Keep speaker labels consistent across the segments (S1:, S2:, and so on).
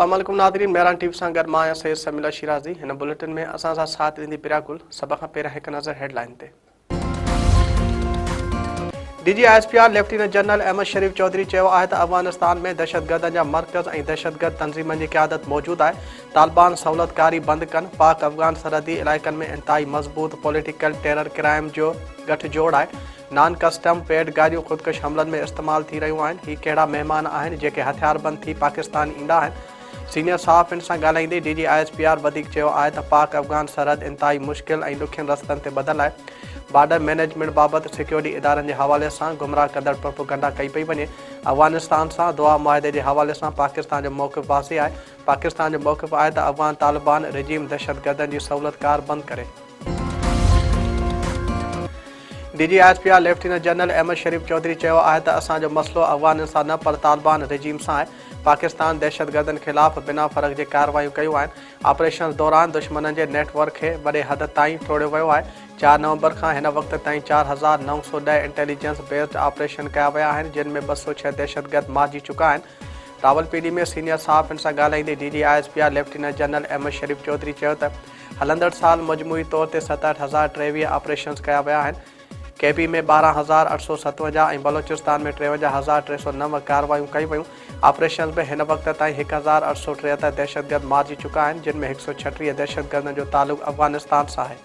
S1: अस्सलाम वालेकुम नाज़रीन, मेहरान टीवी सां गॾु मां आहियां सैयद समीला शिराज़ी। हिन बुलेटिन में असां सां साथ ॾींदी पिराकुल। सभ खां पहिरियों हिकु नज़र हेडलाइन ते। DGISPR लेफ्टिनेंट जनरल अहमद शरीफ चौधरी चयो आहे त अफ़गानिस्तान में दहशतगर्दनि जा मर्कज़ ऐं दहशतगर्द तंज़ीमनि जी क़यादत मौजूदु आहे। तालिबान सहूलियतकारी बंदि कनि। पाक अफ़गान सरहदी इलाइक़नि में इंतहाई मज़बूत पॉलिटिकल टेरर क्राइम जो गठजोड़ आहे। नॉन कस्टम पेड गाॾियूं ख़ुदकुश हमलनि में इस्तेमालु थी रहियूं आहिनि। ही कहिड़ा महिमान आहिनि जेके हथियारबंद थी पाकिस्तान ईंदा आहिनि। सीनियर सहाफ़ियुनि सां ॻाल्हाईंदे DGISPR वधीक चयो आहे त पाक अफ़गान सरहद इंतहाई मुश्किल ऐं ॾुखियनि रस्तनि ते ॿधलु आहे। बॉर्डर मैनेजमेंट बाबति सिक्योरिटी इदारनि जे हवाले सां गुमराह कंदड़ प्रोपेगेंडा कई पई वञे। अफ़गानिस्तान सां दोहा मुआहिदे जे हवाले सां पाकिस्तान जो मौक़िफ़ वाज़ेह आहे। पाकिस्तान जो मौक़िफ़ आहे त अफ़गान तालिबान रिजीम दहशतगर्दनि जी सहूलियतकार बंदि करे। DGISPR लेफ्टिनेंट जनरल अहमद शरीफ चौधरी चयो आहे त असांजो मसइलो अफ़गान सां न पर तालिबान रिजीम सां आहे। पाकिस्तान दहशतगर्दनि ख़िलाफ़ बिना फ़र्क़ जे कार्रवायूं कयूं आहिनि। ऑपरेशन दौरान दुश्मननि जे नेटवर्क खे वॾे हद ताईं टोड़ियो वियो आहे। 4 नवंबर खां हिन वक़्त ताईं 4910 इंटेलिजेंस बेस्ड ऑपरेशन कया विया आहिनि, जिन में 206 दहशतगर्द मारिजी चुका आहिनि। रावलपिंडी में सीनियर सहाफ़ियुनि सां ॻाल्हाईंदे DGISPR लेफ्टिनेंट जनरल अहमद शरीफ चौधरी चयो त हलंदड़ साल मजमूई तौर ते 67,023 ऑपरेशन्स कया विया आहिनि। KB में 12,857 ऐं बलोचिस्तान में 53,309 कार्रवायूं कई वियूं। ऑपरेशन में हिन वक़्त ताईं 1,873 दहशतगर्द मारिजी चुका आहिनि, जिन में 136 दहशतगर्दनि जो तालुक़ अफ़गानिस्तान सां आहे।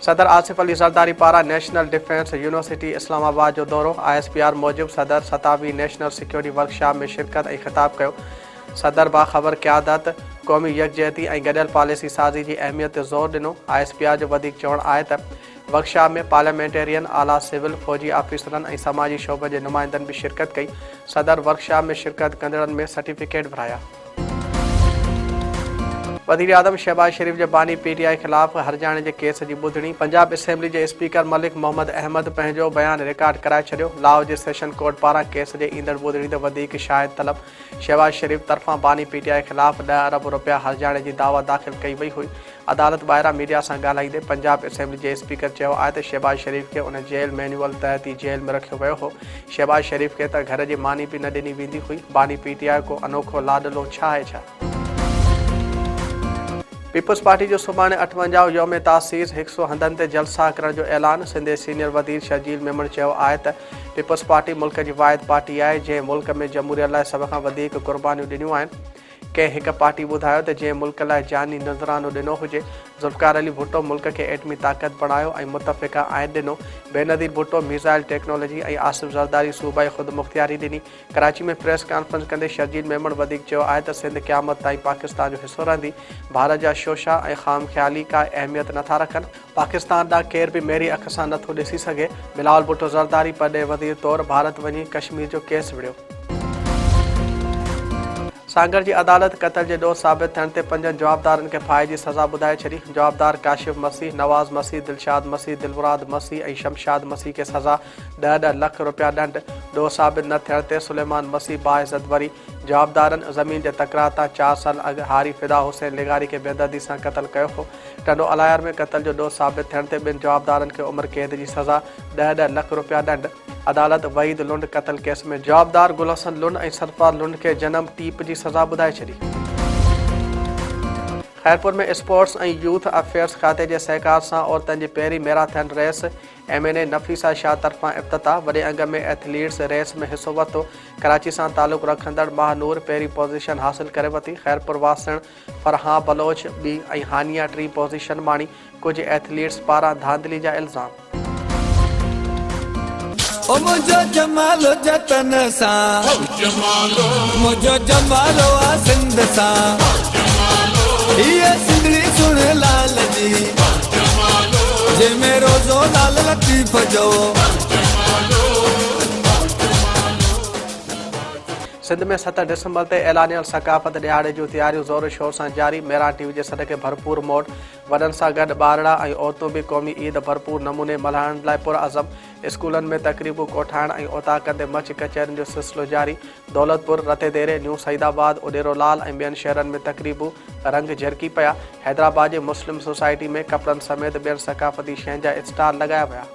S1: सदर आसिफ अली ज़रदारी पारां नेशनल डिफेंस यूनिवर्सिटी इस्लामाबाद जो दौरो। ISPR मूजिबि सदर 27वीं नेशनल सिक्योरिटी वर्कशॉप में शिरकत ऐं ख़िताब कयो। सदर बाख़बर क़यादत क़ौमी यकजहती ऐं गॾियल पॉलिसी साज़ी जी अहमियत ते ज़ोर ॾिनो। ISPR जो वधीक चवणु आहे त वर्कशॉप में पार्लियामेंटेरियन, आला सिविल, फ़ौजी ऑफिसरनि ऐं समाजी शोबे जे नुमाइंदनि बि शिरकत कई। सदर वर्कशॉप में शिरकत कंदड़नि में सर्टिफिकेट विराया। वज़ीर आज़म शहबाज शरीफ जे बानी PTI ख़िलाफ़ हरजाणे जे केस जी ॿुधणी। पंजाब असेंबली जे स्पीकर मलिक मोहम्मद अहमद पंहिंजो बयानु रिकॉर्ड कराए छॾियो। लाहौर जे सेशन कोर्ट पारां केस जे ईंदड़ ॿुधणी ते वधीक शाहिद तलब। शहबाज शरीफ तरफ़ां बानी PTI ख़िलाफ़ 10 अरब रुपया हरजाणे जी दावा दाख़िल कई वई हुई। अदालत ॿाहिरां मीडिया सां ॻाल्हाईंदे पंजाब असेंबली जे स्पीकर चयो आहे त शहबाज शरीफ खे उन जेल मैनुअल तहत ई जेल में रखियो वियो हो। शहबाज शरीफ खे त घर जी मानी बि न ॾिनी वेंदी हुई। बानी PTI को अनोखो लाडलो छा आहे छा? पीपल्स पार्टी जो सुभाणे 58 यौम तासीस 100 हंधनि ते जलसा करण जो ऐलान। सिंध सीनियर वज़ीर शर्जील मेमण चयो आहे त पीपल्स पार्टी मुल्क जी वाहिद पार्टी आहे जंहिं मुल्क में जमहूरियत लाइ सभ खां वधीक क़ुर्बानियूं ॾिनियूं आहिनि। कंहिं हिकु पार्टी ॿुधायो त जंहिं मुल्क लाइ जानी नज़रानो ॾिनो हुजे। ज़ुल्फ़िकार अली भुट्टो मुल्क खे एटमी ताक़त बणायो ऐं मुतफ़िक़ा आइन ॾिनो। बेनज़ीर भुट्टो मिसाइल टेक्नोलॉजी ऐं आसिफ ज़रदारी सूबाई ख़ुदि मुख़्तियारी ॾिनी। कराची में प्रेस कॉन्फ्रेंस कंदे शर्जील मेमण वधीक चयो आहे त सिंध क़यामत ताईं पाकिस्तान जो हिसो रहंदी। भारत जा शोशा ऐं ख़ाम ख़्याली का अहमियत नथा रखनि। पाकिस्तान ॾांहुं केर बि मेरी अख सां नथो ॾिसी सघे। बिलावल भुट्टो ज़रदारी परॾे वज़ीर तौरु भारत वञी कश्मीर जो केस विढ़ियो। सागर जी अदालत क़तल जे ॾोह साबित थियण ते 5 जवाबदारनि खे फाहे जी सज़ा ॿुधाए छॾी। जवाबदार काशिफ मसीह, नवाज़ मसीह, दिलशाद मसीह, दिलमुराद मसीह ऐं शमशाद मसीह खे सज़ा 10 लख रुपया ॾंड। ॾोह साबित न थियण ते सुलेमान मसीह बाइज़त वरी। जवाबदारनि ज़मीन जे तकरार तां 4 साल अॻु हारी फिदा हुसैन लेगारी खे बेदर्दी सां क़तल कयो हो। टंडो अलायर में क़तल जो ॾोह साबित थियण ते 2 जवाबदारनि खे उमिरि क़ैद जी सज़ा 10 लख रुपया ॾंड। अदालत वहीद लुंड क़तल केस में जवाबदार गुल हसन लुंड ऐं सरफराज़ लुंड खे जनम टीप जी सज़ा ॿुधाए छॾी। खैरपुर में स्पोर्ट्स ऐं यूथ अफेयर्स खाते जे सहकार सां औरतुनि जी पहिरीं marathon race MNA Nafisa Shah तरफ़ां इफ़्तिताह। वॾे अंग में एथलीट्स रेस में हिसो वरितो। कराची सां तालुक़ रखंदड़ महानूर पहिरीं पोज़ीशन हासिल करे वरिती। खैरपुर वासण फरहां बलोच 2 ऐं हानिया 3 पोज़ीशन माणी। कुझु एथलीट्स पारां धांधली जा इल्ज़ाम।
S2: मुझो जमालो जतन सां, मुझो जमालो आ सिंध सां, ये सिंधड़ी सुन लाल जी, जे मेरो जो लाल लतीफ़ जो।
S1: सिंध में 7 डिसंबर ते ऐलानियल सकाफ़त ॾियारे जूं तयारियूं ज़ोर शोर सां जारी। मेहरान टीवी जे सॾ खे भरपूर मोट। वॾनि सां गॾु ॿारड़ा ऐं औरतूं बि क़ौमी ईद भरपूर नमूने मल्हाइण लाइ पुरअज़म। स्कूलनि में तक़रीबूं कोठाइण ऐं ओताकनि ते मच कचहरियुनि जो सिलसिलो जारी। दौलतपुर, रतेदेरे, न्यू सईदाबाद, उडेरोलाल ऐं ॿियनि शहरनि में तक़रीबूं रंग झरकी पिया। हैदराबाद जे मुस्लिम सोसाइटी में कपिड़नि समेत ॿियनि सकाफ़ती शयुनि जा स्टॉल लॻाया विया।